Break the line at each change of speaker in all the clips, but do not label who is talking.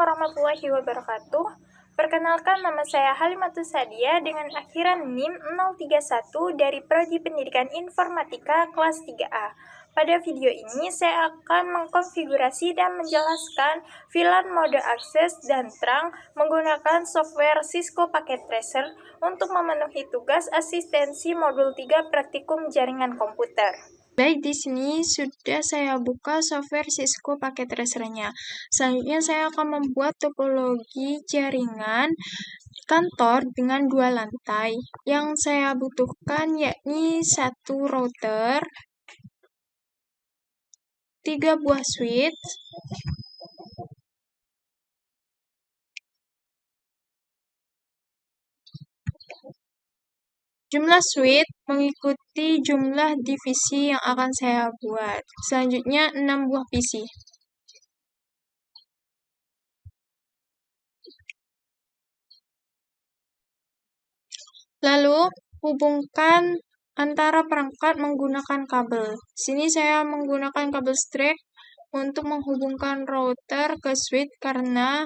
warahmatullahi wabarakatuh. Perkenalkan, nama saya Halimatus Sadia dengan akhiran NIM 031 dari Prodi Pendidikan Informatika kelas 3A. Pada video ini, saya akan mengkonfigurasi dan menjelaskan VLAN mode akses dan terang menggunakan software Cisco Packet Tracer untuk memenuhi tugas asistensi modul 3 praktikum jaringan komputer. Baik, di sini sudah saya buka software Cisco Packet Tracer-nya. Selanjutnya saya akan membuat topologi jaringan kantor dengan 2 lantai. Yang saya butuhkan yakni 1 router, 3 buah switch, jumlah switch mengikuti jumlah divisi yang akan saya buat. Selanjutnya 6 buah PC. Lalu hubungkan antara perangkat menggunakan kabel. Sini saya menggunakan kabel strap untuk menghubungkan router ke switch karena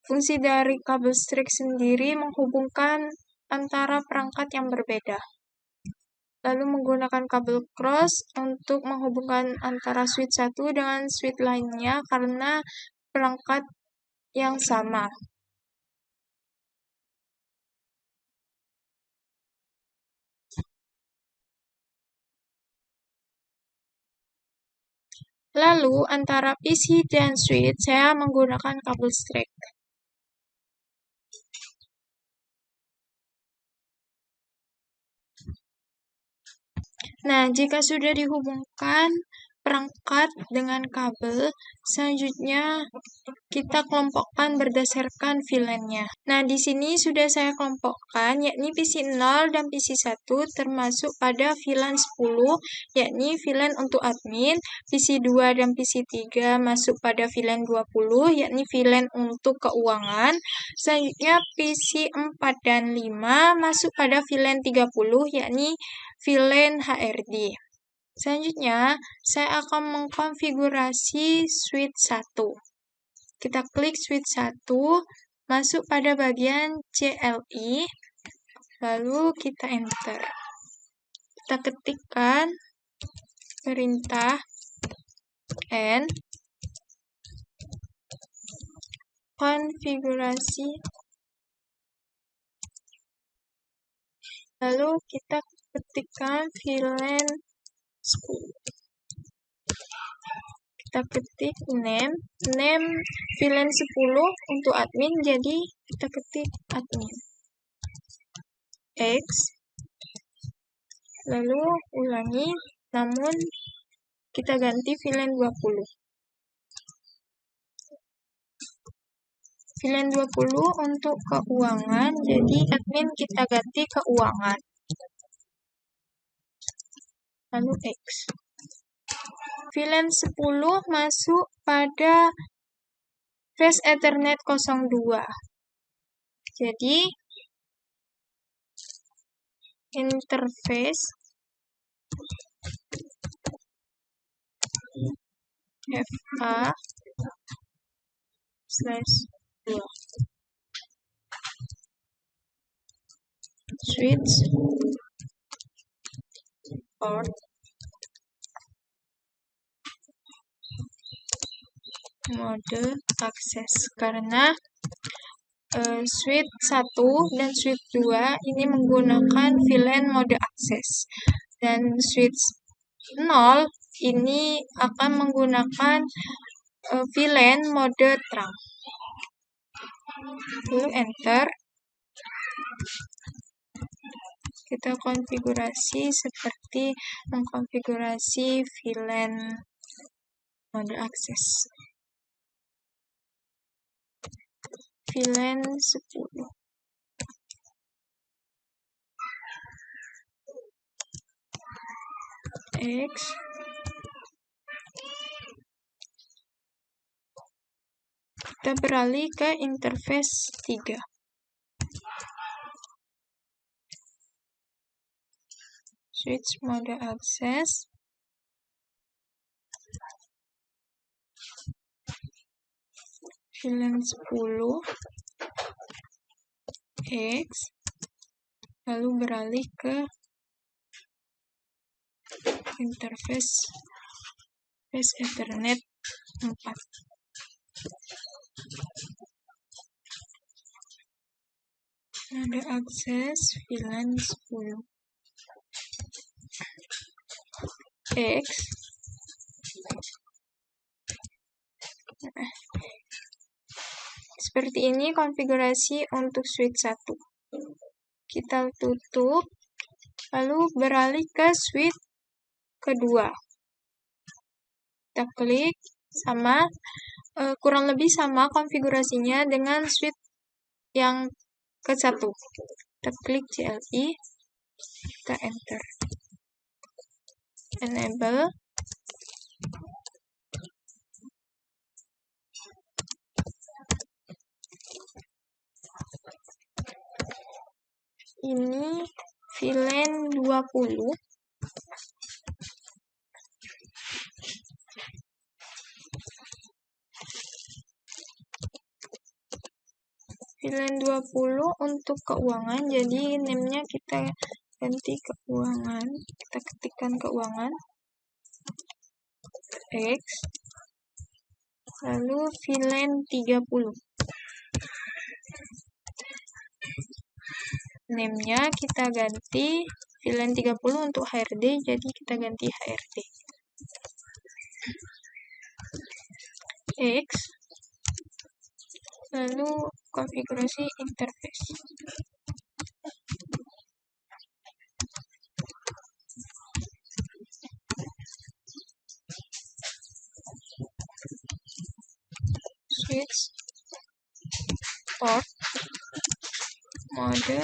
fungsi dari kabel strap sendiri menghubungkan antara perangkat yang berbeda. Lalu menggunakan kabel cross untuk menghubungkan antara switch satu dengan switch lainnya karena perangkat yang sama. Lalu antara PC dan switch saya menggunakan kabel strap. Nah, jika sudah dihubungkan perangkat dengan kabel, selanjutnya kita kelompokkan berdasarkan VLAN-nya. Nah, di sini sudah saya kelompokkan, yakni PC 0 dan PC 1 termasuk pada VLAN 10, yakni VLAN untuk admin, PC 2 dan PC 3 masuk pada VLAN 20, yakni VLAN untuk keuangan. Selanjutnya PC 4 dan 5 masuk pada VLAN 30, yakni VLAN HRD. Selanjutnya, saya akan mengkonfigurasi switch 1. Kita klik switch 1, masuk pada bagian CLI, lalu kita enter. Kita ketikkan perintah N, konfigurasi, lalu kita ketikkan VLAN 10. Kita ketik name VLAN 10 untuk admin, jadi kita ketik admin. X, lalu ulangi, namun kita ganti VLAN 20. VLAN 20 untuk keuangan, jadi admin kita ganti keuangan. Lalu X. VLAN 10 masuk pada Fast Ethernet 02. Jadi interface FA/2 switch port mode akses, karena switch 1 dan switch 2 ini menggunakan VLAN mode akses, dan switch 0 ini akan menggunakan VLAN mode terang. Lalu enter. Kita konfigurasi seperti mengkonfigurasi VLAN mode akses. VLAN 10. X. Kita beralih ke interface 3. Switch mode akses. VLAN 10 X, lalu beralih ke interface Ethernet 4. Ada akses VLAN 10 X. Seperti ini konfigurasi untuk switch 1. Kita tutup, lalu beralih ke switch kedua. Kita klik, sama kurang lebih sama konfigurasinya dengan switch yang ke-1. Kita klik CLI, kita enter. Enable. Ini VLAN 20. VLAN 20 untuk keuangan, jadi name-nya kita ganti keuangan. Kita ketikkan keuangan X, lalu VLAN 30. Name-nya kita ganti VLAN 30 untuk HRD, jadi kita ganti HRD. X, lalu konfigurasi interface. Switch port mode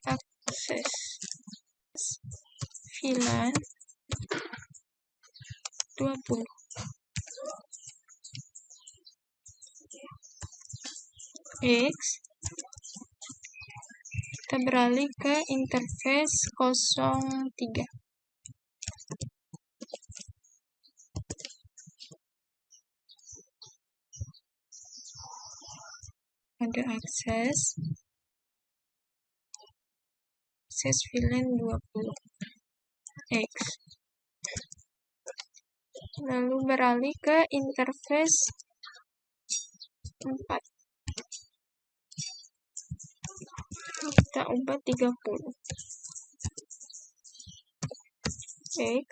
access VLAN 20. X, kita beralih ke interface 03. Ada akses VLAN 20 X, lalu beralih ke interface 4. Kita ubah 30 X,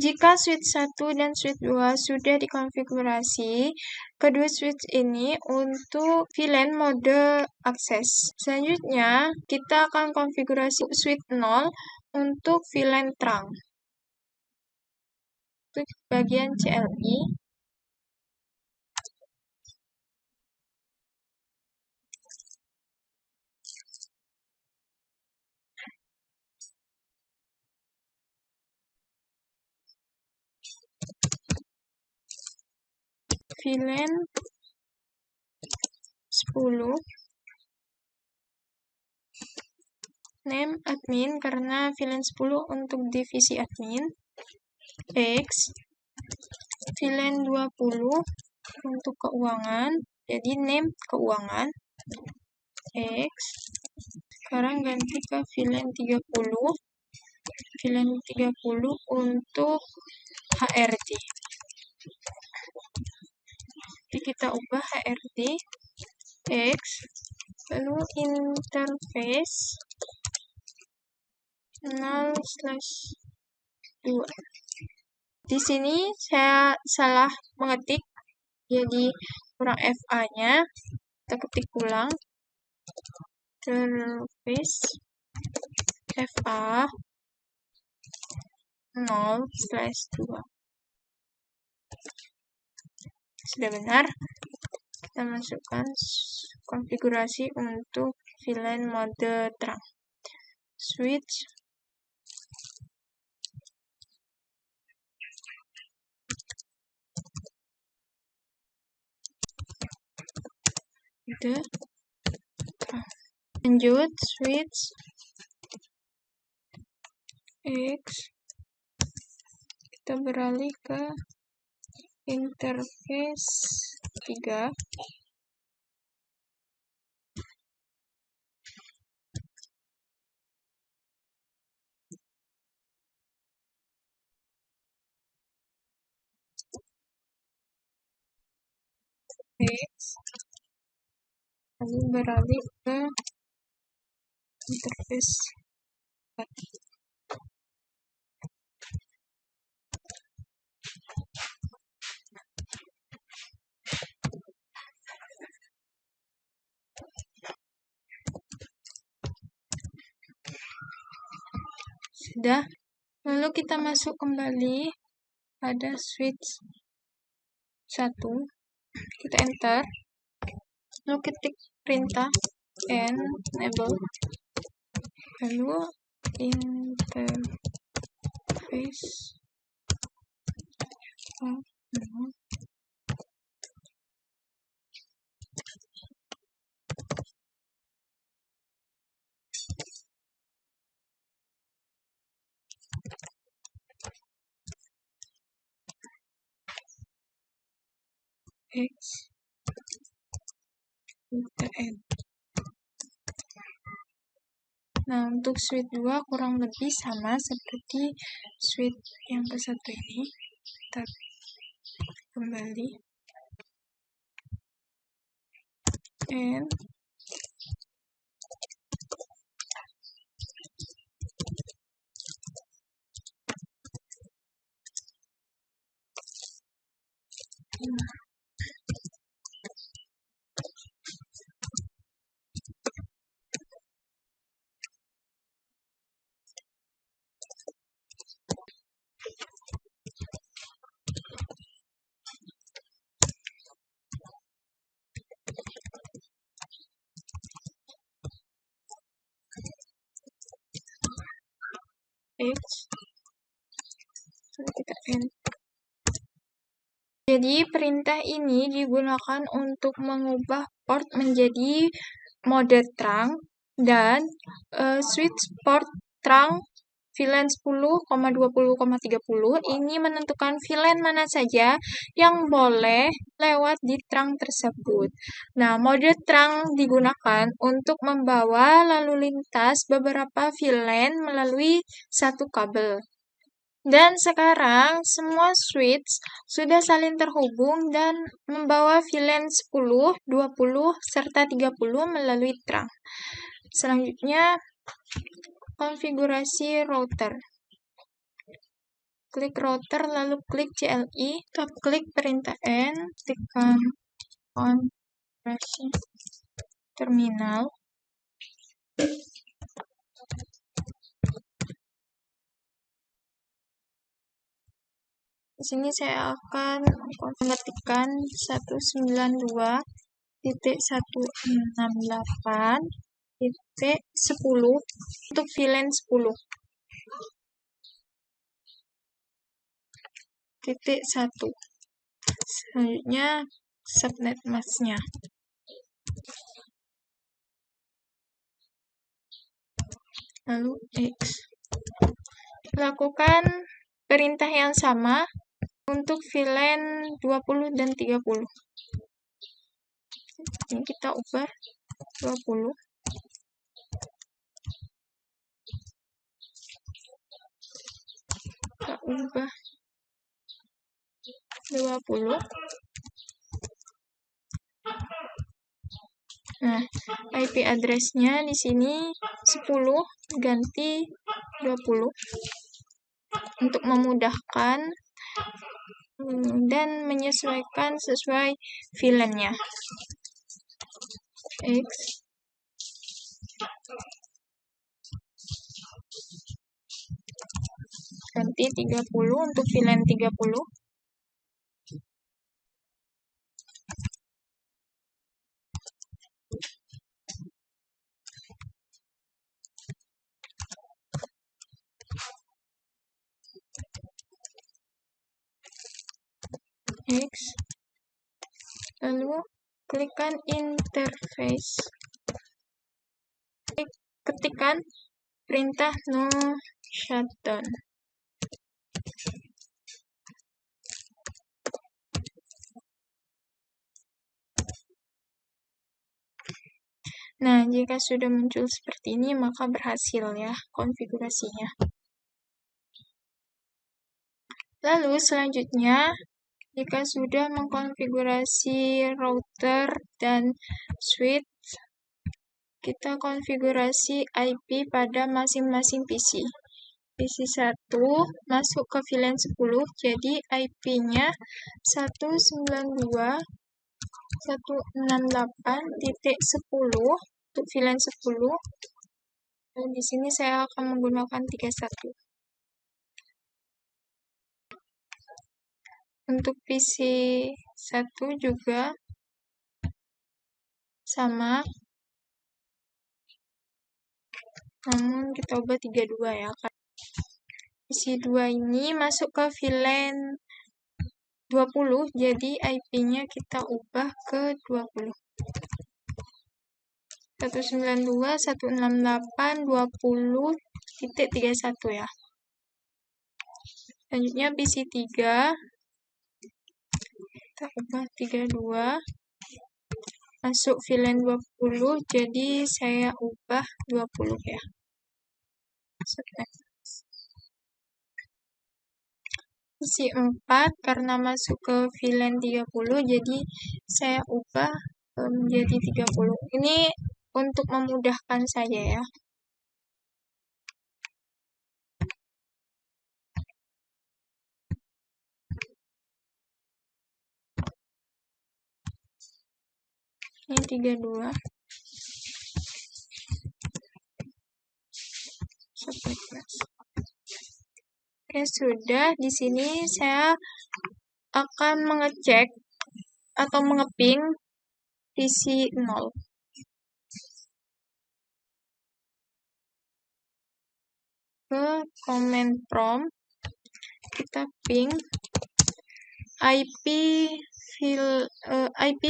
jika switch 1 dan switch 2 sudah dikonfigurasi, kedua switch ini untuk VLAN mode akses. Selanjutnya, kita akan konfigurasi switch 0 untuk VLAN terang. Untuk bagian CLI, VLAN 10, name admin karena VLAN 10 untuk divisi admin. X, VLAN 20 untuk keuangan, jadi name keuangan. X, sekarang ganti ke VLAN 30. VLAN 30 untuk HRD. Jadi kita ubah HRD X, lalu interface 0/2. Di sini saya salah mengetik, jadi kurang FA-nya. Kita ketik ulang. Interface FA 0/2. Sudah benar. Kita masukkan konfigurasi untuk VLAN mode terang. Switch lanjut switch X, kita beralih ke interface 3. Lalu beralih ke interface 4. Sudah, lalu kita masuk kembali pada switch 1, kita enter, lalu ketik perintah enable, lalu interface X UTN. Nah, untuk switch 2 kurang lebih sama seperti switch yang ke satu ini. Kita kembali N X, lalu kita N. Jadi perintah ini digunakan untuk mengubah port menjadi mode terang dan switch port terang VLAN 10,20,30 ini menentukan VLAN mana saja yang boleh lewat di terang tersebut. Nah, mode terang digunakan untuk membawa lalu lintas beberapa VLAN melalui satu kabel. Dan sekarang semua switch sudah saling terhubung dan membawa VLAN 10, 20, serta 30 melalui terang. Selanjutnya, konfigurasi router. Klik router lalu klik CLI, kita klik perintah N, tekan konfigurasi terminal. Di sini saya akan mengetikkan 192.168.10 untuk VLAN 10. Titik 1. Selanjutnya subnet masknya. Lalu X. Lakukan perintah yang sama untuk VLAN 20 dan 30. Ini kita ubah 20. Kita ubah 20. Nah, IP address-nya di sini 10 ganti 20 untuk memudahkan dan menyesuaikan sesuai VLAN-nya. X ganti 30 untuk VLAN 30. X, lalu klikkan interface, ketikkan perintah no shutdown. Nah, jika sudah muncul seperti ini, maka berhasil ya konfigurasinya. Lalu selanjutnya, jika sudah mengkonfigurasi router dan switch, kita konfigurasi IP pada masing-masing PC. PC 1 masuk ke VLAN 10, jadi IP-nya 192.168.10 untuk VLAN 10. Dan di sini saya akan menggunakan 31. Untuk PC 1 juga sama, namun kita ubah 32 ya. PC 2 ini masuk ke VLAN 20, jadi IP-nya kita ubah ke 20. 192.168.20.31 ya. Selanjutnya PC 3, kita ubah 32, masuk VLAN 20, jadi saya ubah 20 ya. PC 4 karena masuk ke VLAN 30, jadi saya ubah menjadi 30. Ini untuk memudahkan saja ya. Ini 32. Oke, sudah. Di sini saya akan mengecek atau mengeping PC 0. Ke command prompt, kita ping IP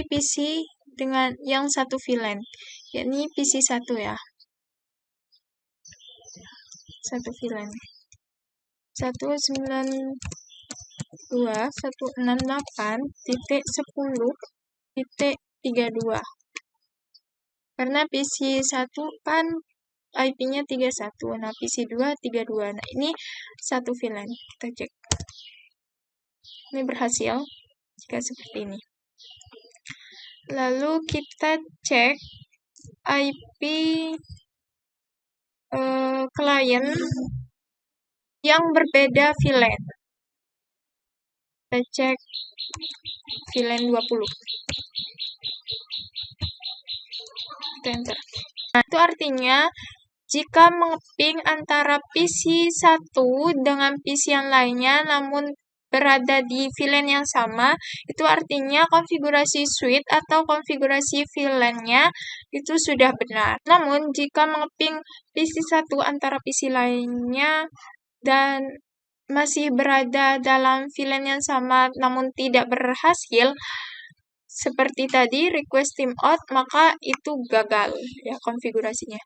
PC dengan yang satu VLAN, yakni PC 1 ya. Satu VLAN. 192.168.10.32. Karena PC 1 kan IP-nya 31, nah PC 2 32. Nah, ini satu VLAN. Kita cek. Ini berhasil jika seperti ini. Lalu kita cek IP klien yang berbeda VLAN. Kita cek VLAN 20. Kita enter. Nah, itu artinya jika mengeping antara PC 1 dengan PC yang lainnya namun berada di VLAN yang sama, itu artinya konfigurasi switch atau konfigurasi VLAN-nya itu sudah benar. Namun jika mengeping PC 1 antara PC lainnya dan masih berada dalam VLAN yang sama namun tidak berhasil, seperti tadi request timeout, maka itu gagal ya konfigurasinya.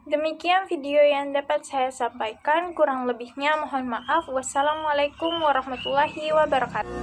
Demikian video yang dapat saya sampaikan, kurang lebihnya mohon maaf. Wassalamualaikum warahmatullahi wabarakatuh.